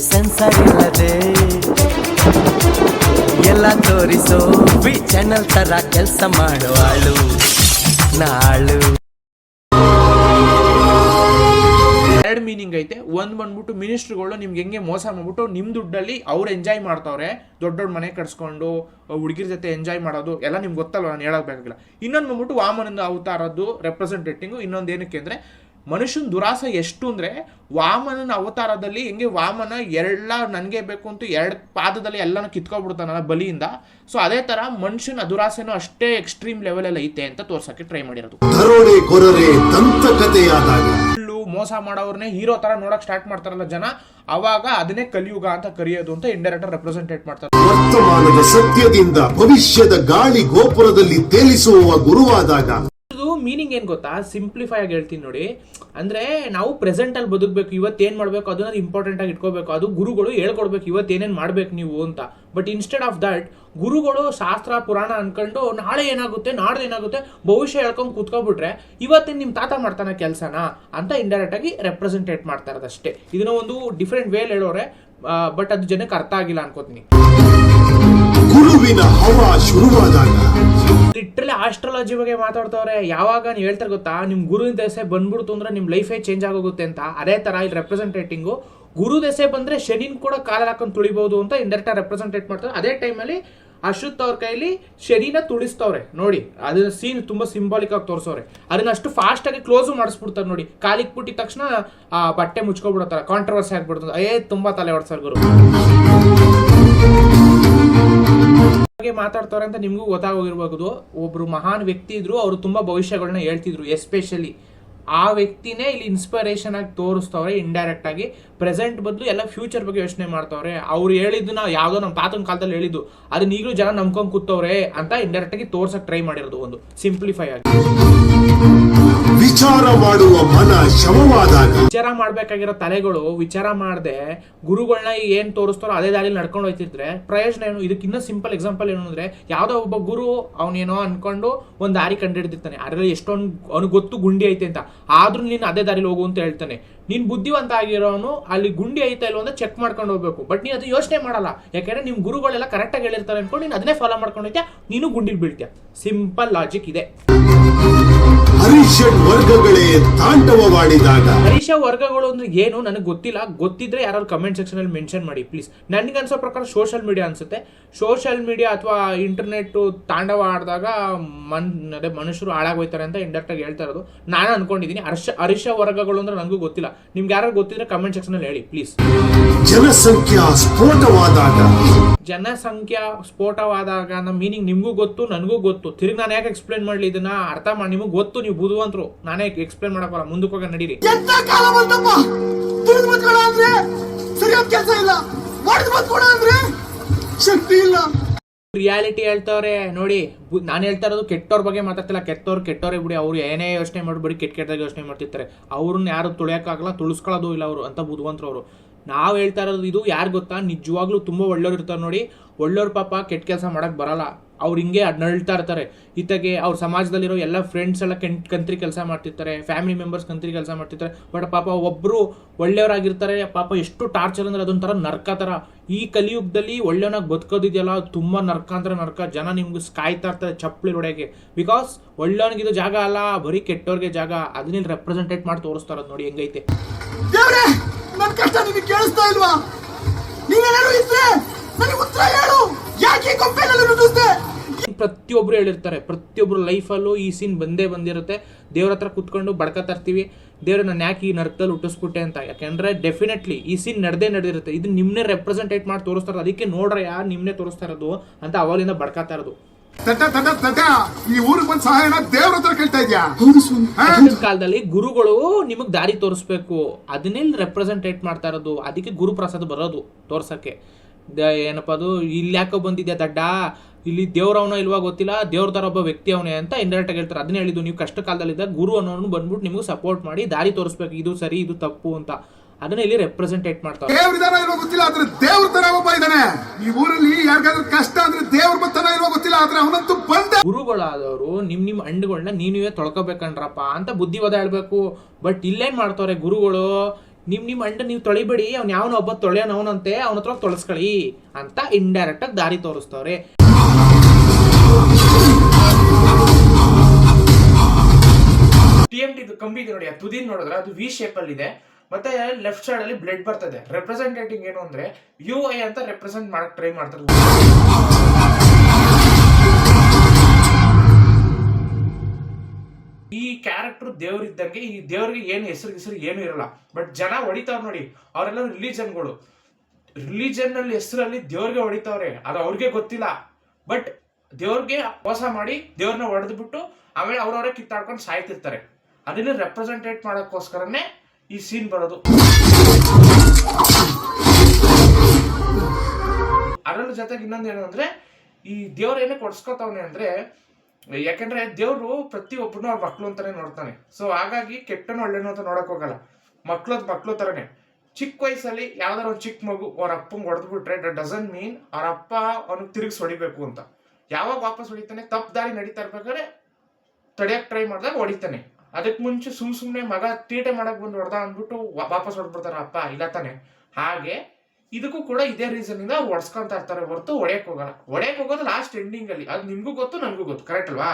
Sensor ಇಲ್ಲದೆ ಎಲ್ಲ ತೋರಿಸೋ ಬಿ ಚಾನಲ್ ತರ ಕೆಲಸ ಮಾಡುವಾಳು ನಾಳು. ಎರಡು ಮೀನಿಂಗ್ ಐತೆ. ಒಂದ್ ಬಂದ್ಬಿಟ್ಟು ಮಿನಿಸ್ಟ್ರುಗಳು ನಿಮ್ಗೆ ಹೆಂಗೆ ಮೋಸ ಮಾಡ್ಬಿಟ್ಟು ನಿಮ್ ದುಡ್ಡಲ್ಲಿ ಅವ್ರು ಎಂಜಾಯ್ ಮಾಡ್ತಾವ್ರೆ, ದೊಡ್ಡ ದೊಡ್ಡ ಮನೆ ಕಟ್ಸ್ಕೊಂಡು ಹುಡುಗಿರ ಜೊತೆ ಎಂಜಾಯ್ ಮಾಡೋದು ಎಲ್ಲ ನಿಮ್ಗೆ ಗೊತ್ತಲ್ವ, ನಾನು ಹೇಳಬೇಕಾಗಿಲ್ಲ. ಇನ್ನೊಂದು ಬಂದ್ಬಿಟ್ಟು ವಾಮನಂದ ಅವತಾರದ್ದು ರೆಪ್ರೆಸೆಂಟೇಟಿಂಗು. ಇನ್ನೊಂದು ಏನಕ್ಕೆ ಅಂದ್ರೆ ಮನುಷ್ಯನ ದುರಾಸೆ ಎಷ್ಟು ಅಂದ್ರೆ ವಾಮನನ ಅವತಾರದಲ್ಲಿ ಹೆಂಗೆ ವಾಮನ ಎಲ್ಲ ನನಗೆ ಬೇಕು ಅಂತ ಎರಡು ಪಾದದಲ್ಲಿ ಎಲ್ಲಾನು ಕಿತ್ಕೊಬಿಡ್ತಾನಲ್ಲ ಬಲಿಯಿಂದ. ಸೊ ಅದೇ ತರ ಮನುಷ್ಯನ ದುರಾಸೆನೂ ಅಷ್ಟೇ ಎಕ್ಸ್ಟ್ರೀಮ್ ಲೆವೆಲ್ ಅಲ್ಲಿ ಐತೆ ಅಂತ ತೋರ್ಸಕ್ಕೆ ಟ್ರೈ ಮಾಡಿರೋದು. ಮೋಸ ಮಾಡೋರ್ನೇ ಹೀರೋ ತರ ನೋಡಕ್ ಸ್ಟಾರ್ಟ್ ಮಾಡ್ತಾರಲ್ಲ ಜನ, ಅವಾಗ ಅದನ್ನೇ ಕಲಿಯುಗ ಅಂತ ಕರೆಯೋದು ಅಂತ ಇಂಡೈರೆಕ್ಟ್ ರೆಪ್ರೆಸೆಂಟೇಟ್ ಮಾಡ್ತಾರೆ. ವರ್ತಮಾನದ ಸತ್ಯದಿಂದ ಭವಿಷ್ಯದ ಗಾಳಿ ಗೋಪುರದಲ್ಲಿ ತೇಲಿಸುವ ಗುರುವಾದಾಗ ಮೀನಿಂಗ್ ಏನ್ ಗೊತ್ತಾ, ಸಿಂಪ್ಲಿಫೈ ಆಗಿ ಹೇಳ್ತೀನಿ ನೋಡಿ. ಅಂದ್ರೆ ನಾವು ಪ್ರೆಸೆಂಟ್ ಅಲ್ಲಿ ಬದುಕಬೇಕು, ಇವತ್ತೇನ್ ಮಾಡ್ಬೇಕು ಅದನ್ನ ಇಂಪಾರ್ಟೆಂಟ್ ಆಗಿ ಇಟ್ಕೋಬೇಕು. ಅದು ಗುರುಗಳು ಹೇಳ್ಕೊಡ್ಬೇಕು ಇವತ್ತೇನೇನ್ ಮಾಡ್ಬೇಕು ನೀವು ಅಂತ. ಬಟ್ ಇನ್ಸ್ಟೆಡ್ ಆಫ್ ದಟ್ ಗುರುಗಳು ಶಾಸ್ತ್ರ ಪುರಾಣ ಅನ್ಕೊಂಡು ನಾಳೆ ಏನಾಗುತ್ತೆ ನಾಡ್ದು ಏನಾಗುತ್ತೆ ಭವಿಷ್ಯ ಹೇಳ್ಕೊಂಡ್ ಕೂತ್ಕೊಬಿಟ್ರೆ ಇವತ್ತೇನ್ ನಿಮ್ ತಾತ ಮಾಡ್ತಾನ ಕೆಲ್ಸನ ಅಂತ ಇಂಡೈರೆಕ್ಟ್ ಆಗಿ ರೆಪ್ರೆಸೆಂಟೇಟ್ ಮಾಡ್ತಾ ಇರೋದಷ್ಟೇ. ಇದನ್ನ ಒಂದು ಡಿಫ್ರೆಂಟ್ ವೇಲ್ ಹೇಳೋರೆ, ಬಟ್ ಅದು ಜನಕ್ಕೆ ಅರ್ಥ ಆಗಿಲ್ಲ ಅನ್ಕೋತೀನಿ. ಗುರುವಿನ ಹವಾ ಶುರುವಾದಾಗ ಲಿಟ್ರಲಿ ಆಸ್ಟ್ರಾಲಜಿ ಬಗ್ಗೆ ಮಾತಾಡ್ತವ್ರೆ. ಯಾವಾಗ ನೀವು ಹೇಳ್ತಾರೆ ಗೊತ್ತಾ, ನಿಮ್ ಗುರು ದೆಸೆ ಬಂದ್ಬಿಡ್ತು ಅಂದ್ರೆ ನಿಮ್ ಲೈಫೇ ಚೇಂಜ್ ಆಗೋಗುತ್ತೆ ಅಂತ. ಅದೇ ತರ ಇಲ್ಲಿ ರೆಪ್ರೆಸೆಂಟೇಟಿಂಗು ಗುರು ದೆಸೆ ಬಂದ್ರೆ ಶನಿನ್ ಕೂಡ ಕಾಲ ಹಾಕೊಂಡು ತುಳಿಬಹುದು ಅಂತ ಇಂಡೈರೆಕ್ಟ್ ರೆಪ್ರೆಸೆಂಟೇಟ್ ಮಾಡ್ತಾರೆ. ಅದೇ ಟೈಮಲ್ಲಿ ಅಶ್ವತ್ ಅವ್ರ ಕೈಲಿ ಶನಿನ ತುಳಿಸ್ತವ್ರೆ ನೋಡಿ. ಅದನ್ನ ಸೀನ್ ತುಂಬಾ ಸಿಂಬಾಲಿಕ್ ಆಗಿ ತೋರಿಸವ್ರೆ. ಅದನ್ನ ಅಷ್ಟು ಫಾಸ್ಟ್ ಆಗಿ ಕ್ಲೋಸ್ ಮಾಡಿಸ್ಬಿಡ್ತಾರೆ ನೋಡಿ. ಕಾಲಿಗೆ ಬಿಟ್ಟಿದ ತಕ್ಷಣ ಆ ಬಟ್ಟೆ ಮುಚ್ಕೊಬಿಡ್ತಾರೆ, ಕಾಂಟ್ರವರ್ಸಿ ಆಗ್ಬಿಡ್ತದೆ. ತುಂಬಾ ತಲೆ ಹೊಡ್ಸರ್ ಗುರು ಮಾತಾಡ್ತಾರೆ ಅಂತ ನಿಮ್ಗೂ ಗೊತ್ತಾಗೋಗಿರ್ಬಹುದು. ಒಬ್ರು ಮಹಾನ್ ವ್ಯಕ್ತಿ ಇದ್ರು, ಅವರು ತುಂಬಾ ಭವಿಷ್ಯಗಳನ್ನ ಹೇಳ್ತಿದ್ರು. ಎಸ್ಪೆಷಲಿ ಆ ವ್ಯಕ್ತಿನೇ ಇಲ್ಲಿ ಇನ್ಸ್ಪಿರೇಷನ್ ಆಗಿ ತೋರಿಸ್ತವ್ರೆ ಇಂಡೈರೆಕ್ಟ್ ಆಗಿ. ಪ್ರೆಸೆಂಟ್ ಬದಲು ಎಲ್ಲ ಫ್ಯೂಚರ್ ಬಗ್ಗೆ ಯೋಚನೆ ಮಾಡ್ತವ್ರೆ. ಅವ್ರು ಹೇಳಿದ್ದು ನಾವು ಯಾವ್ದೋ ನಮ್ಮ ತಾತನ ಕಾಲದಲ್ಲಿ ಹೇಳಿದ್ದು ಅದನ್ನ ಈಗಲೂ ಜನ ನಂಬ್ಕೊಂಡ್ ಕೂತವ್ರೆ ಅಂತ ಇಂಡೈರೆಕ್ಟ್ ಆಗಿ ತೋರ್ಸಕ್ ಟ್ರೈ ಮಾಡಿರೋದು. ಒಂದು ಸಿಂಪ್ಲಿಫೈ ಆಗಿ ವಿಚಾರ ಮಾಡುವ ಮನ ಶವವಾದಾಗ ವಿಚಾರ ಮಾಡ್ಬೇಕಾಗಿರೋ ತಲೆಗಳು ವಿಚಾರ ಮಾಡದೆ ಗುರುಗಳನ್ನ ಏನ್ ತೋರಿಸ್ತಾರೋ ಅದೇ ದಾರಿಲಿ ನಡ್ಕೊಂಡು ಹೋಯ್ತಿದ್ರೆ ಪ್ರಯೋಜನ ಏನು? ಇದಕ್ಕಿನ್ನ ಸಿಂಪಲ್ ಎಕ್ಸಾಂಪಲ್ ಏನು ಅಂದ್ರೆ, ಯಾವ್ದೋ ಒಬ್ಬ ಗುರು ಅವನೇನೋ ಅನ್ಕೊಂಡು ಒಂದ್ ದಾರಿ ಕಂಡಿಡ್ದಿರ್ತಾನೆ. ಅದ್ರಲ್ಲಿ ಎಷ್ಟೊಂದು ಅವ್ನಿಗೆ ಗೊತ್ತು ಗುಂಡಿ ಐತೆ ಅಂತ, ಆದ್ರೂ ನೀನ್ ಅದೇ ದಾರಿಲಿ ಹೋಗು ಅಂತ ಹೇಳ್ತಾನೆ. ನೀನ್ ಬುದ್ಧಿವಂತ ಆಗಿರೋನು ಅಲ್ಲಿ ಗುಂಡಿ ಐತಾ ಇಲ್ವ ಅಂತ ಚೆಕ್ ಮಾಡ್ಕೊಂಡು ಹೋಗ್ಬೇಕು. ಬಟ್ ನೀನ್ ಅದು ಯೋಚನೆ ಮಾಡಲ್ಲ, ಯಾಕಂದ್ರೆ ನಿಮ್ ಗುರುಗಳೆಲ್ಲ ಕರೆಕ್ಟ್ ಆಗಿ ಹೇಳಿರ್ತಾರೆ ಅನ್ಕೊಂಡು ನೀನ್ ಅದನ್ನೇ ಫಾಲೋ ಮಾಡ್ಕೊಂಡು ಹೋಗ್ತೀಯ, ನೀನು ಗುಂಡಿಲ್ ಬೀಳ್ತೀಯ. ಸಿಂಪಲ್ ಲಾಜಿಕ್ ಇದೆ. ಹರೀಶ ವರ್ಗಗಳೇ ತಾಂಡವವಾಡಿದಾಗ ಹರೀಶ ವರ್ಗಗಳು ಅಂದ್ರೆ ಏನು ನನಗೆ ಗೊತ್ತಿಲ್ಲ. ಗೊತ್ತಿದ್ರೆ ಯಾರು ಕಮೆಂಟ್ ಸೆಕ್ಷನ್ ಅಲ್ಲಿ ಮೆನ್ಷನ್ ಮಾಡಿ ಪ್ಲೀಸ್. ನನಗೆ ಅನ್ಸೋ ಪ್ರಕಾರ ಸೋಷಿಯಲ್ ಮೀಡಿಯಾ ಅನ್ಸುತ್ತೆ. ಸೋಷಿಯಲ್ ಮೀಡಿಯಾ ಅಥವಾ ಇಂಟರ್ನೆಟ್ ತಾಂಡವ ಆಡಿದಾಗ ಅದೇ ಮನುಷ್ಯರು ಹಾಳಾಗೋಯ್ತಾರೆ ಅಂತ ಇಂಡೈರೆಕ್ಟ್ ಆಗಿ ಹೇಳ್ತಾ ಇರೋದು ನಾನು ಅನ್ಕೊಂಡಿದ್ದೀನಿ. ಹರೀಶ ವರ್ಗಗಳು ಅಂದ್ರೆ ನನಗೂ ಗೊತ್ತಿಲ್ಲ. ನಿಮ್ಗೆ ಯಾರು ಗೊತ್ತಿದ್ರೆ ಕಮೆಂಟ್ ಸೆಕ್ಷನ್ ಅಲ್ಲಿ ಹೇಳಿ ಪ್ಲೀಸ್. ಜನಸಂಖ್ಯಾ ಸ್ಫೋಟವಾದಾಗ ಜನಸಂಖ್ಯಾ ಸ್ಫೋಟವಾದಾಗ ನಮ್ಮ ಮೀನಿಂಗ್ ನಿಮ್ಗೂ ಗೊತ್ತು ನನಗೂ ಗೊತ್ತು. ತಿರುಗಿ ನಾನು ಯಾಕೆ ಎಕ್ಸ್ಪ್ಲೇನ್ ಮಾಡ್ಲಿ ಇದನ್ನ ಅರ್ಥ ಮಾಡಿ. ನಿಮಗೂ ಗೊತ್ತು, ನೀವು ಬುದ್ಧಿವಂತರು. ನಾನೇ ಎಕ್ಸ್ಪ್ಲೇನ್ ಮಾಡಕ್ಕಲ್ಲ. ಮುಂದಕ್ಕೆ ಹೋಗ ನಡೀರಿ. ರಿಯಾಲಿಟಿ ಹೇಳ್ತವ್ರೆ ನೋಡಿ. ನಾನು ಹೇಳ್ತಾ ಇರೋದು ಕೆಟ್ಟವ್ರ ಬಗ್ಗೆ ಮಾತಾಡ್ತಿಲ್ಲ. ಕೆಟ್ಟವ್ರೆ ಬಿಡಿ, ಅವ್ರು ಏನೇ ಯೋಚನೆ ಮಾಡ್ಬಿಡಿ, ಕೆಟ್ಟದಾಗ ಯೋಚನೆ ಮಾಡ್ತಿರ್ತಾರೆ. ಅವ್ರನ್ನ ಯಾರು ತುಳಿಯಕ್ಕಾಗಲ್ಲ, ತುಳಿಸ್ಕೊಳ್ಳೋದು ಇಲ್ಲ ಅವರು ಅಂತ ಬುದ್ಧಿವಂತರು ಅವರು. ನಾವು ಹೇಳ್ತಾ ಇರೋದು ಇದು ಯಾರು ಗೊತ್ತಾ, ನಿಜವಾಗ್ಲೂ ತುಂಬಾ ಒಳ್ಳೆಯವ್ರು ಇರ್ತಾರೆ ನೋಡಿ. ಒಳ್ಳೆಯವ್ರ ಪಾಪ ಕೆಟ್ಟ ಕೆಲಸ ಮಾಡಕ್ ಬರಲ್ಲ. ಅವ್ರು ಹಿಂಗೆ ನಳ್ತಾ ಇರ್ತಾರೆ. ಇತ್ತಾಗೆ ಅವ್ರ ಸಮಾಜದಲ್ಲಿರೋ ಎಲ್ಲ ಫ್ರೆಂಡ್ಸ್ ಎಲ್ಲ ಕಂತ್ರಿ ಕೆಲಸ ಮಾಡ್ತಿರ್ತಾರೆ, ಫ್ಯಾಮಿಲಿ ಮೆಂಬರ್ಸ್ ಕಂತ್ರಿ ಕೆಲಸ ಮಾಡ್ತಿರ್ತಾರೆ. ಬಟ್ ಪಾಪ ಒಬ್ರು ಒಳ್ಳೆಯವರಾಗಿರ್ತಾರೆ. ಪಾಪ ಎಷ್ಟು ಟಾರ್ಚರ್ ಅಂದ್ರೆ ಅದೊಂಥರ ನರ್ಕ ತರ. ಈ ಕಲಿಯುಗದಲ್ಲಿ ಒಳ್ಳೆಯವನಾಗಿ ಬದುಕೋದಿದೆಯಲ್ಲ, ತುಂಬಾ ನರ್ಕ ಅಂದ್ರೆ ನರ್ಕ. ಜನ ನಿಮ್ಗೆ ಕಾಯ್ತಾ ಇರ್ತಾರೆ ಚಪ್ಪಲಿ ಹೊಡೆಯಕ್ಕೆ. ಬಿಕಾಸ್ ಒಳ್ಳೆಯವನಿಗಿದು ಜಾಗ ಅಲ್ಲ, ಬರೀ ಕೆಟ್ಟವ್ರಿಗೆ ಜಾಗ. ಅದನ್ನ ರೆಪ್ರೆಸೆಂಟೇಟ್ ಮಾಡಿ ತೋರಿಸ್ತಾ ಇರೋದು ನೋಡಿ ಹೆಂಗೈತೆ. ನನ್ನ ಕಷ್ಟ ನಿಮಗೆ ಕೇಳಿಸ್ತಾ ಇಲ್ವಾ? ನೀವೇನಾದ್ರು ಇದ್ರೆ ನನಗೆ ಉತ್ತರ ಹೇಳು. ಯಾಕೆ ಗೊಂಬೆನಲ್ಲಿ ನುಡಿಸ್ದೆ? ಪ್ರತಿಯೊಬ್ರು ಹೇಳಿರ್ತಾರೆ, ಪ್ರತಿಯೊಬ್ರು ಲೈಫಲ್ಲೂ ಈ ಸೀನ್ ಬಂದೇ ಬಂದಿರುತ್ತೆ. ದೇವ್ರ ಹತ್ರ ಕುತ್ಕೊಂಡು ಬಡ್ಕತಾ ಇರ್ತೀವಿ, ದೇವ್ರ ನಾನು ಯಾಕೆ ಈ ನರಕದಲ್ಲಿ ಹುಟ್ಟಿಸ್ಬಿಟ್ಟೆ ಅಂತ. ಯಾಕೆಂದ್ರೆ ಡೆಫಿನೆಟ್ಲಿ ಈ ಸೀನ್ ನಡೆದಿರುತ್ತೆ. ಇದು ನಿಮ್ನೆ ರೆಪ್ರೆಸೆಂಟೇಟ್ ಮಾಡಿ ತೋರಿಸ್ತಾರೆ. ಅದಕ್ಕೆ ನೋಡ್ರೆ ಯಾರು ನಿಮ್ನೆ ತೋರಿಸ್ತಾ ಇರೋದು ಅಂತ ಅವಾಗಲಿಂದ ಬಡ್ಕಾತಾ ಇರೋದು. ಈ ಊರಿಗೆ ಬಂದ್ ಸಹಾಯನ ದೇವ್ರ ಹತ್ರ ಕೇಳ್ತಾ ಇದ್ಯಾ? ಕಾಲದಲ್ಲಿ ಗುರುಗಳು ನಿಮಗ್ ದಾರಿ ತೋರಿಸ್ಬೇಕು, ಅದನ್ನೇ ರೆಪ್ರೆಸೆಂಟೇಟ್ ಮಾಡ್ತಾ ಇರೋದು. ಅದಕ್ಕೆ ಗುರು ಪ್ರಸಾದ ಬರೋದು ತೋರ್ಸಕ್ಕೆ. ಏನಪ್ಪ ಅದು, ಇಲ್ಲಿ ಯಾಕೋ ಬಂದಿದ್ಯಾ ದಡ್ಡ, ಇಲ್ಲಿ ದೇವ್ರವನೋ ಇಲ್ವಾ ಗೊತ್ತಿಲ್ಲ, ದೇವ್ರ ತರ ಒಬ್ಬ ವ್ಯಕ್ತಿ ಅವನೇ ಅಂತ ಇಂಡೈರೆಕ್ಟ್ ಆಗಿ ಹೇಳ್ತಾರೆ. ಅದನ್ನ ಹೇಳಿದ್ದು, ನೀವು ಕಷ್ಟ ಕಾಲದಲ್ಲಿದ್ದಾಗ ಗುರು ಅನ್ನೋನು ಬಂದ್ಬಿಟ್ಟು ನಿಮ್ಗೆ ಸಪೋರ್ಟ್ ಮಾಡಿ ದಾರಿ ತೋರಿಸ್ಬೇಕು, ಇದು ಸರಿ ಇದು ತಪ್ಪು ಅಂತ. ಅದನ್ನ ಇಲ್ಲಿ ರೆಪ್ರೆಸೆಂಟೇಟ್ ಮಾಡ್ತಾರೆ. ದೇವ್ರಿದಾನ ಇಲ್ವಾ ಗೊತ್ತಿಲ್ಲ, ಆದ್ರೆ ದೇವ್ರ ತರ ಒಬ್ಬ ಇದ್ದಾನೆ ಈ ಊರಲ್ಲಿ. ಯಾರಿಗಾದ್ರೂ ಕಷ್ಟ ಅಂದ್ರೆ ದೇವ್ರ ಬತ್ತನ ಇಲ್ವಾ ಗೊತ್ತಿಲ್ಲ, ಆದ್ರೆ ಅವನಂತೂ ಬಂದ. ಗುರುಗಳಾದವರು ನಿಮ್ ಅಂಡ್ಗಳನ್ನ ನೀವೇ ತೊಳ್ಕೊಬೇಕಂಡ್ರಪ್ಪ ಅಂತ ಬುದ್ಧಿವಾದ ಹೇಳ್ಬೇಕು. ಬಟ್ ಇಲ್ಲೇನ್ ಮಾಡ್ತಾರೆ ಗುರುಗಳು, ನಿಮ್ಮ ಅಂಡ ನೀವು ತೊಳಿಬೇಡಿ, ಅವ್ನು ಯಾವನ ಒಬ್ಬ ತೊಳೆಯೋನವನಂತೆ ಅವನ ಹತ್ರ ತೊಳಸ್ಕೊಳ್ಳಿ ಅಂತ ಇಂಡೈರೆಕ್ಟ್ ಆಗಿ ದಾರಿ ತೋರಿಸ್ತವ್ರೆ. TMT ಕಂಬಿ ಇದೆ ನೋಡಿ, ಆ ತುದಿನ ನೋಡಿದ್ರೆ ಅದು ವಿ ಶೇಪ್ ಅಲ್ಲಿ ಇದೆ, ಮತ್ತೆ ಲೆಫ್ಟ್ ಸೈಡ್ ಅಲ್ಲಿ ಬ್ಲಡ್ ಬರ್ತದೆ. ರೆಪ್ರೆಸೆಂಟೇಟಿವ್ ಏನು ಅಂದ್ರೆ UI ಅಂತ ರೆಪ್ರೆಸೆಂಟ್ ಮಾಡಕ್ ಟ್ರೈ ಮಾಡ್ತಾರೆ. ಈ ಕ್ಯಾರೆಕ್ಟರ್ ದೇವ್ರಿದ್ದಂಗೆ, ಈ ದೇವ್ರಿಗೆ ಏನು ಹೆಸರು ಏನು ಇರಲ್ಲ, ಬಟ್ ಜನ ಹೊಡಿತಾವ್ ನೋಡಿ, ಅವರೆಲ್ಲ ರಿಲಿಜನ್ಗಳು. ರಿಲಿಜನ್ ಅಲ್ಲಿ ಹೆಸರಲ್ಲಿ ದೇವ್ರಿಗೆ ಹೊಡಿತಾವ್ರೆ, ಅದು ಅವ್ರಿಗೆ ಗೊತ್ತಿಲ್ಲ. ಬಟ್ ದೇವ್ರಿಗೆ ಮೋಸ ಮಾಡಿ ದೇವ್ರನ್ನ ಹೊಡೆದ್ಬಿಟ್ಟು ಆಮೇಲೆ ಅವ್ರವರೇ ಕಿತ್ತಾಡ್ಕೊಂಡು ಸಾಯ್ತಿರ್ತಾರೆ. ಅದನ್ನ ರೆಪ್ರೆಸೆಂಟೇಟ್ ಮಾಡೋಕ್ಕೋಸ್ಕರನೇ ಈ ಸೀನ್ ಬರೋದು. ಅದರ ಜೊತೆಗೆ ಇನ್ನೊಂದು ಏನು ಅಂದ್ರೆ, ಈ ದೇವ್ರ ಏನೇ ಕೊಡ್ಸ್ಕೊತಾವನೆ ಅಂದ್ರೆ, ಯಾಕಂದ್ರೆ ದೇವ್ರು ಪ್ರತಿಯೊಬ್ಬನು ಅವ್ರ ಮಕ್ಳು ಅಂತಾನೆ ನೋಡ್ತಾನೆ. ಸೊ ಹಾಗಾಗಿ ಕೆಟ್ಟನು ಒಳ್ಳೆನು ಅಂತ ನೋಡಕ್ ಹೋಗಲ್ಲ, ಮಕ್ಳು ತರನೇ. ಚಿಕ್ಕ ವಯಸ್ಸಲ್ಲಿ ಯಾವ್ದಾರ ಒಂದು ಚಿಕ್ಕ ಮಗು ಅವ್ರ ಅಪ್ಪಂಗೆ ಹೊಡೆದ್ಬಿಟ್ರೆ ಡಸಂಟ್ ಮೀನ್ ಅವ್ರ ಅಪ್ಪ ಅವ್ನಿಗೆ ತಿರುಗಿಸಿ ಹೊಡಿಬೇಕು ಅಂತ. ಯಾವಾಗ ವಾಪಸ್ ಹೊಡಿತಾನೆ, ತಪ್ಪು ದಾರಿ ನಡೀತಾ ಇರ್ಬೇಕಾದ್ರೆ ತಡೆಯಕ್ ಟ್ರೈ ಮಾಡಿದಾಗ ಹೊಡಿತಾನೆ. ಅದಕ್ಕೆ ಮುಂಚೆ ಸುಮ್ನೆ ಮಗ ತೀಟೆ ಮಾಡಕ್ ಬಂದು ಹೊಡೆದ ಅಂದ್ಬಿಟ್ಟು ವಾಪಸ್ ಹೊಡ್ಬಿಡ್ತಾರ ಅಪ್ಪ, ಇಲ್ಲ ತಾನೆ? ಹಾಗೆ ಇದಕ್ಕೂ ಕೂಡ ಇದೇ ರೀಸನ್ ಇಂದ ಅವ್ರು ಹೊಡ್ಸ್ಕೊಂತ ಇರ್ತಾರೆ ಹೊರತು ಹೊಡೆಯಕ್ ಹೋಗಲ್ಲ. ಹೊಡೆಯಕ್ ಹೋಗೋದು ಲಾಸ್ಟ್ ಎಂಡಿಂಗ್ ಅಲ್ಲಿ, ಅದು ನಿಮ್ಗೂ ಗೊತ್ತು ನನ್ಗೂ ಗೊತ್ತು, ಕರೆಕ್ಟ್ ಅಲ್ವಾ?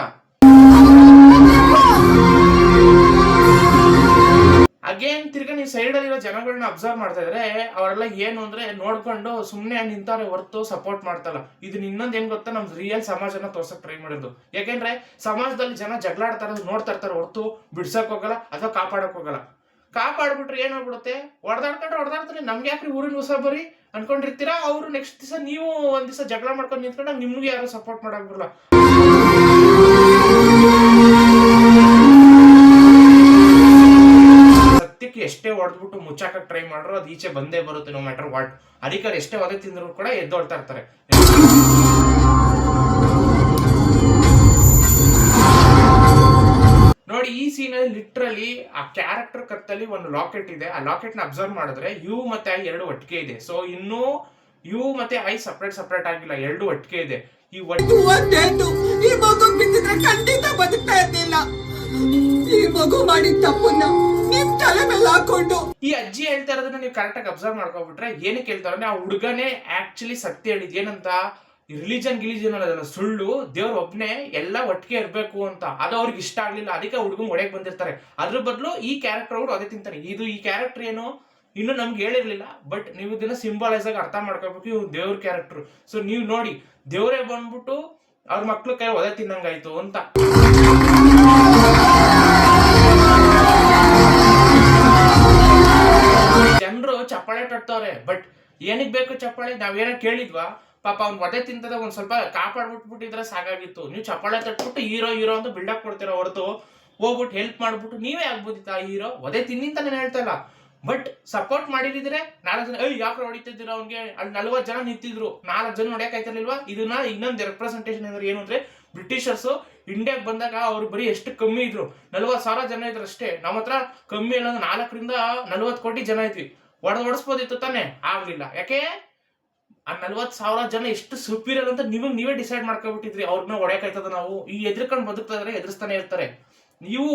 ಅಗೇನ್ ತಿರ್ಗಾ ನೀವು ಸೈಡ್ ಅಲ್ಲಿರೋ ಜನಗಳನ್ನ ಅಬ್ಸರ್ವ್ ಮಾಡ್ತಾ ಇದ್ರೆ ಅವರೆಲ್ಲ ಏನು ಅಂದ್ರೆ ನೋಡ್ಕೊಂಡು ಸುಮ್ನೆ ನಿಂತಾರೆ ಹೊರತು ಸಪೋರ್ಟ್ ಮಾಡ್ತಲ್ಲ. ಇದು ಇನ್ನೊಂದ್ ಏನ್ ಗೊತ್ತಾ, ನಮ್ ರಿಯಲ್ ಸಮಾಜನ ತೋರ್ಸಕ್ ಟ್ರೈ ಮಾಡಿರೋದು. ಯಾಕೆಂದ್ರೆ ಸಮಾಜದಲ್ಲಿ ಜನ ಜಗಳ ಆಡ್ತಾ ಇರೋದು ನೋಡ್ತಾ ಇರ್ತಾರೆ ಹೊರತು ಬಿಡ್ಸಕ್ ಹೋಗಲ್ಲ ಅಥವಾ ಕಾಪಾಡಕ್ ಹೋಗಲ್ಲ. ಕಾಪಾಡ್ಬಿಟ್ರೆ ಏನಾಗ್ಬಿಡುತ್ತೆ, ಹೊಡೆದಾಡ್ತಾರೆ, ನಮ್ಗೆ ಯಾಕ್ರಿ ಊರಿನ ಉಸ ಬರೀ ಅನ್ಕೊಂಡಿರ್ತೀರಾ. ಅವ್ರು ನೆಕ್ಸ್ಟ್ ದಿವಸ ನೀವು ಒಂದ್ ದಿವಸ ಜಗಳ ಮಾಡ್ಕೊಂಡು ನಿಂತ್ಕೊಂಡಾಗ ನಿಮ್ಗೆ ಯಾರು ಸಪೋರ್ಟ್ ಮಾಡಕ್ ಬರಲ್ಲ. ಸತ್ಯಕ್ಕೆ ಎಷ್ಟೇ ಹೊಡೆದ್ಬಿಟ್ಟು ಮುಚ್ಚಾಕಕ್ ಟ್ರೈ ಮಾಡ್ರು ಅದು ಈಚೆ ಬಂದೇ ಬರುತ್ತೆ, ನೋ ಮ್ಯಾಟರ್ ವಾಟ್. ಅದಕ್ಕೆ ಎಷ್ಟೇ ಒದೆ ತಿಂದ್ರು ಕೂಡ ಎದ್ದೋಳ್ತಾ ಇರ್ತಾರೆ. ನೋಡಿ ಈ ಸೀನ್ ಅಲ್ಲಿ ಲಿಟ್ರಲಿ ಆ ಕ್ಯಾರೆಕ್ಟರ್ ಕತ್ತಲ್ಲಿ ಒಂದು ಲಾಕೆಟ್ ಇದೆ. ಆ ಲಾಕೆಟ್ ನ ಅಬ್ಸರ್ವ್ ಮಾಡಿದ್ರೆ ಯು ಮತ್ತೆ ಐ ಎರಡು ಒಟ್ಟಿಗೆ ಇದೆ. ಸೊ ಇನ್ನು ಯು ಮತ್ತೆ ಐ ಸಪರೇಟ್ ಆಗಿಲ್ಲ, ಎರಡು ಒಟ್ಟಿಗೆ ಇದೆ. ಈ ಮಗು ಬಿದ್ದಿದ್ರೆ ಖಂಡಿತ ಬದುಕ್ತಾ ಇರ್ಲಿಲ್ಲ. ಈ ಮಗು ಮಾಡಿದ ತಪ್ಪನ್ನ ನಿಮ್ ತಲೆ ಮೇಲೆ ಹಾಕೊಂಡು ಈ ಅಜ್ಜಿ ಹೇಳ್ತಾ ಇರೋದನ್ನ ನೀವು ಕರೆಕ್ಟ್ ಆಗಿ ಅಬ್ಸರ್ವ್ ಮಾಡ್ಕೊಬಿಟ್ರೆ ಏನಕ್ಕೆ ಹೇಳ್ತಾರೆ ಅಂದ್ರೆ, ಆ ಹುಡುಗನೇ ಆಕ್ಚುಲಿ ಸತ್ಯ ಹೇಳಿದ್ ಏನಂತ, ರಿಲಿಜನ್ ಅನ್ನೋದಲ್ಲ ಸುಳ್ಳು, ದೇವ್ರ ಒಬ್ನೇ ಎಲ್ಲ ಒಟ್ಟಿಗೆ ಇರ್ಬೇಕು ಅಂತ. ಅದು ಅವ್ರಿಗೆ ಇಷ್ಟ ಆಗ್ಲಿಲ್ಲ, ಅದಕ್ಕೆ ಹುಡುಗಂಗ್ ಹೊಡೆಯಕ್ ಬಂದಿರ್ತಾರೆ. ಅದ್ರ ಬದಲು ಈ ಕ್ಯಾರೆಕ್ಟರ್ ಅವ್ರು ಅದೇ ತಿಂತಾರೆ. ಇದು ಈ ಕ್ಯಾರೆಕ್ಟರ್ ಏನು ಇನ್ನು ನಮ್ಗೆ ಹೇಳಿರ್ಲಿಲ್ಲ, ಬಟ್ ನೀವು ಇದನ್ನ ಸಿಂಬಲೈಸ್ ಆಗಿ ಅರ್ಥ ಮಾಡ್ಕೋಬೇಕು, ಇವ್ ದೇವ್ರ ಕ್ಯಾರೆಕ್ಟರ್. ಸೊ ನೀವು ನೋಡಿ, ದೇವ್ರೇ ಬಂದ್ಬಿಟ್ಟು ಅವ್ರ ಮಕ್ಳು ಕೈ ಒದೆ ತಿನ್ನಂಗಾಯ್ತು ಅಂತ. ಜನರು ಚಪ್ಪಾಳೆ ತಟ್ಟವ್ರೆ, ಬಟ್ ಏನಕ್ ಬೇಕು ಚಪ್ಪಾಳೆ? ನಾವೇನೋ ಕೇಳಿದ್ವಾ? ಪಾಪ ಅವ್ನ್ ಒದೆ ತಿಂತದ ಒಂದ್ ಸ್ವಲ್ಪ ಕಾಪಾಡ್ಬಿಟ್ಬಿಟ್ಟಿದ್ರೆ ಸಾಕಾಗಿತ್ತು. ನೀವು ಚಪ್ಪಾಳೆ ತಟ್ಬಿಟ್ಟು ಹೀರೋ ಅಂತ ಬಿಲ್ಡಪ್ ಕೊಡ್ತೀರ ಹೊರತು ಹೋಗ್ಬಿಟ್ಟು ಹೆಲ್ಪ್ ಮಾಡ್ಬಿಟ್ಟು ನೀವೇ ಆಗ್ಬೋದಿತ್ತು ಆ ಹೀರೋ. ಒದೆ ತಿನ್ನಿಂತಾನೆ ಹೇಳ್ತಾ ಇಲ್ಲ, ಬಟ್ ಸಪೋರ್ಟ್ ಮಾಡಿದಿದ್ರೆ 4 ಜನ ಯಾಕೆ ಹೊಡಿತಿದ್ದೀರ ಅವ್ನಿಗೆ, ಅಲ್ಲಿ 40 ಜನ ನಿಂತಿದ್ರು, 4 ಜನ ಹೊಡೆಯಕ್ ಆಯ್ತಿರ್ಲಿಲ್ವಾ? ಇದನ್ನ ಇನ್ನೊಂದು ರೆಪ್ರೆಸೆಂಟೇಷನ್ ಅಂದ್ರೆ ಏನು ಅಂದ್ರೆ, ಬ್ರಿಟಿಷರ್ಸ್ ಇಂಡಿಯಾಕ್ ಬಂದಾಗ ಅವ್ರು ಬರೀ ಎಷ್ಟು ಕಮ್ಮಿ ಇದ್ರು, 40,000 ಜನ ಇದ್ರು ಅಷ್ಟೇ. ನಮ್ಮ ಹತ್ರ ಕಮ್ಮಿ ಇಲ್ಲ 4 ರಿಂದ 40 ಕೋಟಿ ಜನ ಇದ್ವಿ. ಹೊಡೆಸ್ಬೋದಿತ್ತು ತಾನೆ, ಆಗ್ಲಿಲ್ಲ. ಯಾಕೆ? ಆ 40,000 ಜನ ಎಷ್ಟು ಸುಪೀರಿಯರ್ ಅಂತ ನೀವೇ ಡಿಸೈಡ್ ಮಾಡ್ಕೊಬಿಟ್ಟಿದ್ರಿ. ಅವ್ರನ್ನ ಹೊಡೆಯಕಾಯ್ತದ ನಾವು? ಈ ಎದ್ರಕೊಂಡು ಬದುಕ್ತಾ ಇದ್ರೆ ಎದುರಿಸ್ತಾನೆ ಇರ್ತಾರೆ. ನೀವು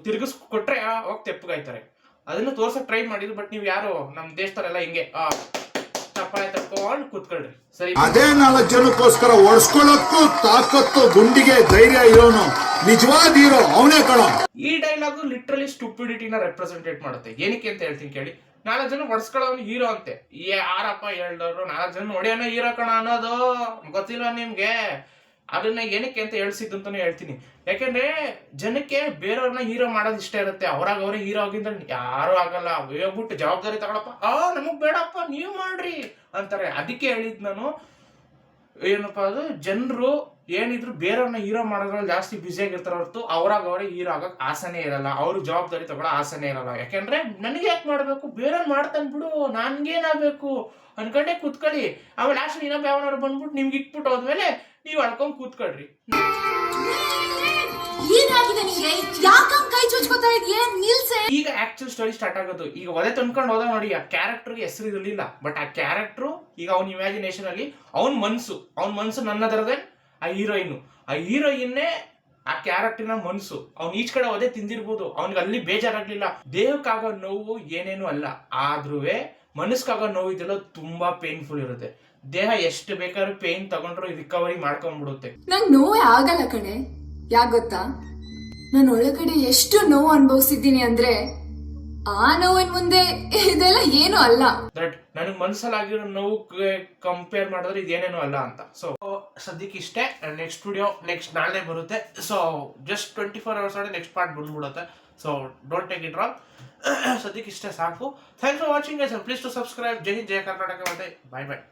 ತಿರ್ಗಿಸ್ಕೊಟ್ರೆ ಅವಾಗ ತೆಪ್ಪಗಾಯ್ತಾರೆ. ಅದನ್ನ ತೋರ್ಸಕ್ ಟ್ರೈ ಮಾಡಿದ್ರು, ಬಟ್ ನೀವು ಯಾರು ನಮ್ ದೇಶದವರೆಲ್ಲ ಹಿಂಗೆ ಚಪ್ಪಾಳೆ ತಕ್ಕೊಂಡು ಕೂತ್ಕೊಳ್ರಿ ಸರಿ. ಅದೇ 4 ಜನಕ್ಕೋಸ್ಕರ ಒಡ್ಸ್ಕೊಳ್ಳೋಕ್ಕೂ ತಾಕತ್ತು ಗುಂಡಿಗೆ ಧೈರ್ಯ ಇರೋನು ನಿಜವಾದ ಹೀರೋ ಅವನೇ ಕಣ. ಈ ಡೈಲಾಗು ಲಿಟ್ರಲಿ ಸ್ಟುಪಿಡಿಟಿನ ರೆಪ್ರೆಸೆಂಟೇಟ್ ಮಾಡುತ್ತೆ. ಏನಕ್ಕೆ ಅಂತ ಹೇಳ್ತೀನಿ ಕೇಳಿ. 4 ಜನ ಹೊಡ್ಸ್ಕೊಳ್ಳೋನು ಹೀರೋ ಅಂತೆ. ಯಾರಪ್ಪ ಹೇಳ್ದವ್ರು 4 ಜನ ಹೊಡೆಯೋನ ಹೀರೋ ಕಣ ಅನ್ನೋದು ಗೊತ್ತಿಲ್ವಾ ನಿಮ್ಗೆ? ಅದನ್ನ ಏನಕ್ಕೆ ಅಂತ ಹೇಳ್ಸಿದ್ದು ಅಂತಾನೆ ಹೇಳ್ತೀನಿ. ಯಾಕಂದ್ರೆ ಜನಕ್ಕೆ ಬೇರೆಯವ್ರನ್ನ ಹೀರೋ ಮಾಡೋದು ಇಷ್ಟ ಇರುತ್ತೆ. ಅವರೇ ಹೀರೋ ಆಗಿದ್ರೆ ಯಾರು ಆಗಲ್ಲ. ಹೋಗ್ಬಿಟ್ಟು ಜವಾಬ್ದಾರಿ ತಗೊಳಪ್ಪ, ನಮಗ್ ಬೇಡಪ್ಪ ನೀವ್ ಮಾಡ್ರಿ ಅಂತಾರೆ. ಅದಕ್ಕೆ ಹೇಳಿದ್ ನಾನು ಏನಪ್ಪಾ, ಅದು ಜನರು ಏನಿದ್ರು ಬೇರೆಯವ್ರನ್ನ ಹೀರೋ ಮಾಡೋದ್ರಲ್ಲಿ ಜಾಸ್ತಿ ಬ್ಯುಸಿ ಆಗಿರ್ತಾರ ಹೊರತು ಅವರೇ ಹೀರೋ ಆಗಕ್ ಆಸೆನೇ ಇರಲ್ಲ. ಅವ್ರು ಜವಾಬ್ದಾರಿ ತಗೊಳ್ಳೋ ಆಸೆನೇ ಇರಲ್ಲ. ಯಾಕೆಂದ್ರೆ ನನಗೆ ಯಾಕೆ ಮಾಡ್ಬೇಕು, ಬೇರೆಯವ್ರು ಮಾಡ್ತಾನೆ ಬಿಡು, ನನ್ಗೇನಾಗಬೇಕು ಅನ್ಕೊಂಡೆ ಕೂತ್ಕೊಳ್ಳಿ. ಆಮೇಲೆ ಲಾಸ್ಟ್ ಇನ್ನೊಬ್ಬ ಯಾವನಾರು ಬಂದ್ಬಿಟ್ಟು ನಿಮ್ಗೆ ಇಟ್ಬಿಟ್ಟು ಹೋದ್ಮೇಲೆ ನೀವ್ ಅಳ್ಕೊಂಡ್ ಕೂತ್ಕೊಳ್ರಿ. ಈಗ ಆಕ್ಚುಲ್ ಸ್ಟೋರಿ ಸ್ಟಾರ್ಟ್ ಆಗೋದು. ಈಗ ಒದೆ ತಂದ್ಕೊಂಡು ಹೋದ ನೋಡಿ, ಆ ಕ್ಯಾರೆಕ್ಟರ್ಗೆ ಹೆಸರು ಇರಲಿಲ್ಲ, ಬಟ್ ಆ ಕ್ಯಾರೆಕ್ಟರ್ ಈಗ ಅವ್ನ ಇಮ್ಯಾಜಿನೇಷನ್ ಅಲ್ಲಿ ಅವನ್ ಮನ್ಸು ನನ್ನದರದೇ ಆ ಹೀರೋಯಿನ್. ಆ ಹೀರೋಯಿನ್ನೇ ಆ ಕ್ಯಾರೆಕ್ಟರ್ನ ಮನ್ಸು ಅವ್ನು ಈಚ್ ಕಡೆ ಒದೆ ತಿಂದಿರ್ಬೋದು, ಅವ್ನಿಗೆ ಅಲ್ಲಿ ಬೇಜಾರಾಗ್ಲಿಲ್ಲ. ದೇಹಕ್ಕಾಗೋ ನೋವು ಏನೇನು ಅಲ್ಲ, ಆದ್ರೂ ಮನಸ್ಸಿಗಾಗೋ ನೋವು ಇದೆಲ್ಲ ತುಂಬಾ ಪೇನ್ಫುಲ್ ಇರುತ್ತೆ. ದೇಹ ಎಷ್ಟು ಬೇಕಾದ್ರೂ ಪೇನ್ ತಗೊಂಡ್ರು ರಿಕವರಿ ಮಾಡ್ಕೊಂಡ್ಬಿಡುತ್ತೆ. ನಂಗ್ ನೋವೇ ಆಗಲ್ಲ ಕಣೆ. ಯಾಕ್ ಗೊತ್ತಾ, ನಾನು ಒಳಗಡೆ ಎಷ್ಟು ನೋವು ಅನುಭವಿಸಿದ್ದೀನಿ ಅಂದ್ರೆ ಆ ನೋವಿನ ಮುಂದೆ ಇದೆಲ್ಲ ಏನು ಅಲ್ಲ. ದಟ್ ನನಗ್ ಮನ್ಸಲ್ಲಾಗಿರೋ ನೋವು ಕಂಪೇರ್ ಮಾಡಿದ್ರೆ ಇದೇನೇನು ಅಲ್ಲ ಅಂತ. ಸೊ ಸದ್ಯಕ್ಕೆ ಇಷ್ಟೇ. ನೆಕ್ಸ್ಟ್ ವಿಡಿಯೋ ನೆಕ್ಸ್ಟ್ ನಾಳೆ ಬರುತ್ತೆ. ಸೊ ಜಸ್ಟ್ 24 hours ಒಳಗೆ ನೆಕ್ಸ್ಟ್ ಪಾರ್ಟ್ ಬಂದ್ಬಿಡುತ್ತೆ. So don't take it wrong. ಸದ್ಯಕ್ಕೆ ಇಷ್ಟೇ ಸಾಕು. Thanks for watching guys. Please to subscribe. Jai Hind, Jai Karnataka. ಮತ್ತೆ ಬಾಯ್ ಬಾಯ್.